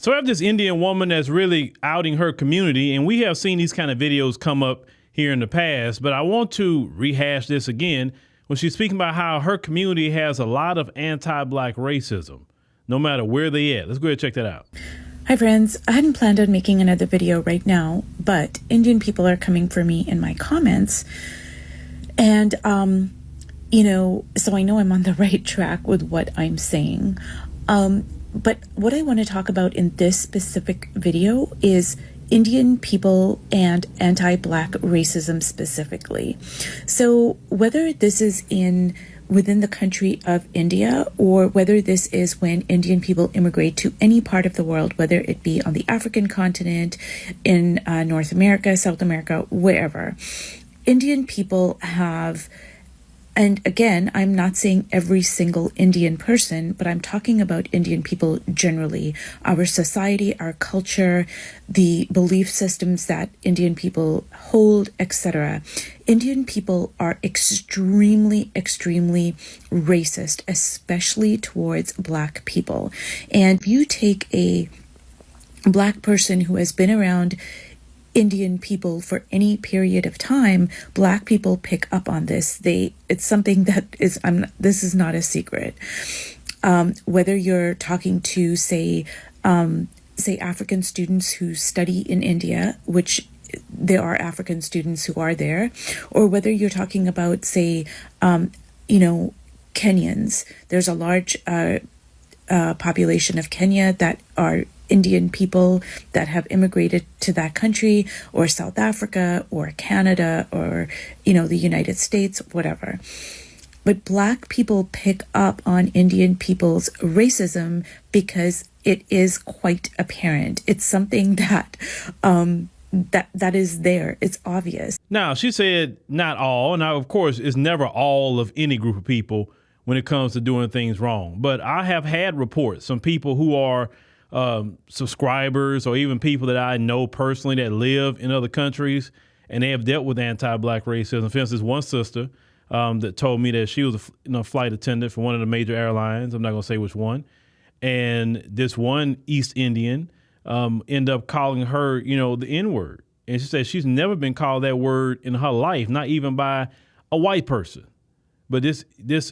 So I have this Indian woman that's really outing her community, and we have seen these kind of videos come up here in the past, but I want to rehash this again when she's speaking about how her community has a lot of anti-Black racism, no matter where they at. Let's go ahead and check that out. Hi friends, I hadn't planned on making another video right now, but Indian people are coming for me in my comments. And, so I know I'm on the right track with what I'm saying. But what I want to talk about in this specific video is Indian people and anti-Black racism specifically. So whether this is within the country of India, or whether this is when Indian people immigrate to any part of the world, whether it be on the African continent, in North America, South America, wherever, Indian people have, and again, I'm not saying every single Indian person, but I'm talking about Indian people generally, our society, our culture, the belief systems that Indian people hold, etc. Indian people are extremely, extremely racist, especially towards Black people. And if you take a Black person who has been around Indian people for any period of time, Black people pick up on this. It's something that is, this is not a secret. Whether you're talking to, say African students who study in India, which there are African students who are there, or whether you're talking about, say, Kenyans. There's a large population of Kenya that are Indian people that have immigrated to that country, or South Africa, or Canada, or, the United States, whatever. But Black people pick up on Indian people's racism because it is quite apparent. It's something that that is there. It's obvious. Now, she said not all. Now, of course, it's never all of any group of people when it comes to doing things wrong. But I have had reports, some people who are subscribers, or even people that I know personally that live in other countries, and they have dealt with anti-Black racism. For instance, one sister that told me that she was a flight attendant for one of the major airlines. I'm not going to say which one. And this one East Indian ended up calling her, the N-word. And she said she's never been called that word in her life, not even by a white person. But this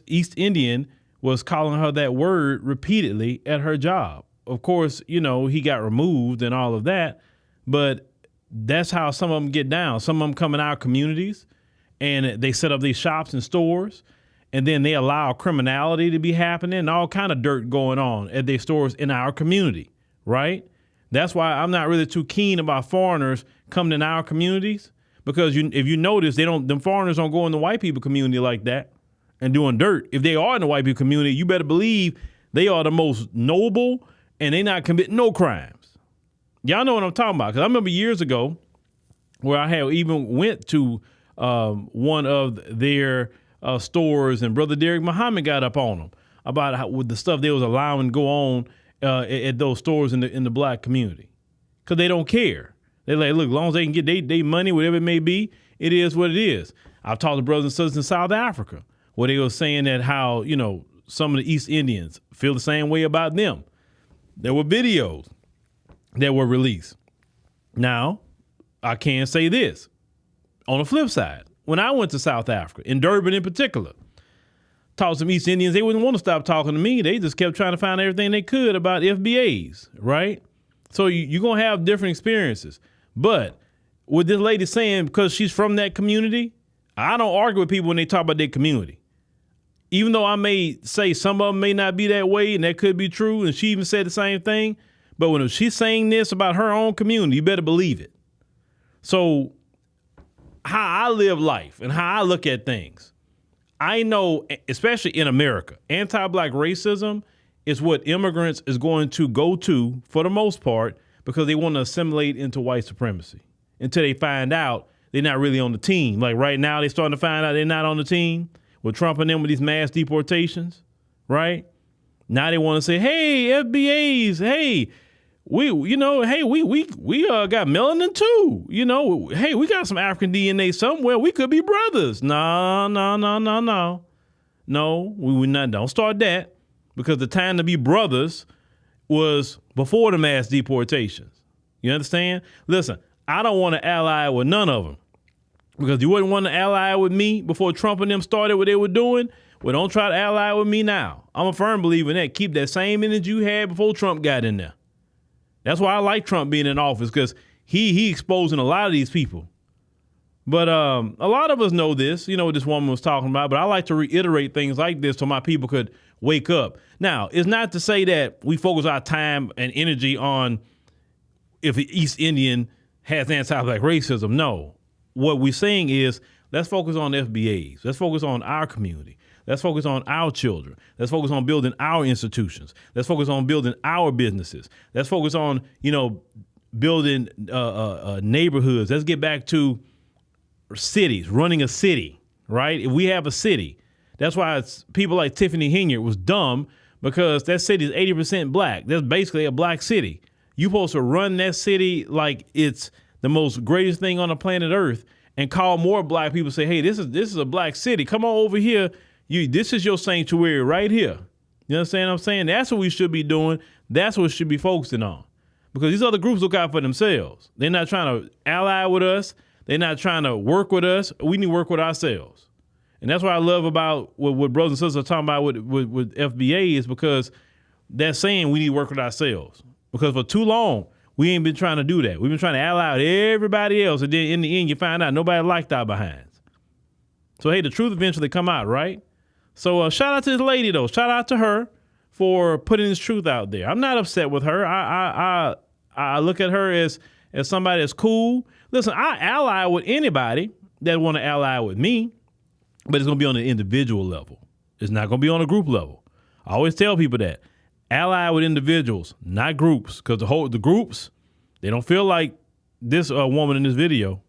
East Indian was calling her that word repeatedly at her job. Of course, he got removed and all of that, but that's how some of them get down. Some of them come in our communities and they set up these shops and stores, and then they allow criminality to be happening and all kind of dirt going on at their stores in our community, right? That's why I'm not really too keen about foreigners coming in our communities, because if you notice, them foreigners don't go in the white people community like that and doing dirt. If they are in the white people community, you better believe they are the most noble, and they not commit no crimes. Y'all know what I'm talking about. Because I remember years ago where I had even went to one of their stores, and Brother Derek Muhammad got up on them about how, with the stuff they was allowing to go on at those stores in the Black community. Because they don't care. They're like, look, as long as they can get their money, whatever it may be, it is what it is. I've talked to brothers and sisters in South Africa where they were saying that how, some of the East Indians feel the same way about them. There were videos that were released. Now, I can say this. On the flip side, when I went to South Africa, in Durban in particular, talked to some East Indians, they wouldn't want to stop talking to me. They just kept trying to find everything they could about FBAs, right? So you're going to have different experiences. But with this lady saying, because she's from that community, I don't argue with people when they talk about their community. Even though I may say some of them may not be that way, and that could be true, and she even said the same thing, but when she's saying this about her own community, you better believe it. So how I live life and how I look at things, I know, especially in America, anti-Black racism is what immigrants is going to go to for the most part, because they want to assimilate into white supremacy until they find out they're not really on the team. Like right now, they're starting to find out they're not on the team. With Trump and them with these mass deportations, right? Now they want to say, hey, FBAs, hey, we got melanin too. Hey, we got some African DNA somewhere. We could be brothers. No, we not. Don't start that, because the time to be brothers was before the mass deportations. You understand? Listen, I don't want to ally with none of them, because you wouldn't want to ally with me before Trump and them started what they were doing. Well, don't try to ally with me now. I'm a firm believer in that. Keep that same energy you had before Trump got in there. That's why I like Trump being in office, because he exposing a lot of these people. But a lot of us know this, what this woman was talking about, but I like to reiterate things like this so my people could wake up. Now, it's not to say that we focus our time and energy on if an East Indian has anti-black racism. No. What we're saying is, let's focus on FBAs. Let's focus on our community. Let's focus on our children. Let's focus on building our institutions. Let's focus on building our businesses. Let's focus on, building neighborhoods. Let's get back to cities, running a city, right? If we have a city, that's why people like Tiffany Hinyard was dumb, because that city is 80% black. That's basically a black city. You're supposed to run that city like it's the most greatest thing on the planet Earth, and call more black people, say, hey, this is a black city. Come on over here. This is your sanctuary right here. You understand what I'm saying? That's what we should be doing. That's what we should be focusing on. Because these other groups look out for themselves. They're not trying to ally with us. They're not trying to work with us. We need to work with ourselves. And that's what I love about what brothers and sisters are talking about with FBA, is because they're saying we need to work with ourselves. Because for too long, we ain't been trying to do that. We've been trying to ally with everybody else. And then in the end, you find out nobody liked our behinds. So, hey, the truth eventually come out, right? So shout out to this lady, though. Shout out to her for putting this truth out there. I'm not upset with her. I look at her as somebody that's cool. Listen, I ally with anybody that want to ally with me, but it's going to be on an individual level. It's not going to be on a group level. I always tell people that. Ally with individuals, not groups, because the groups, they don't feel like this woman in this video.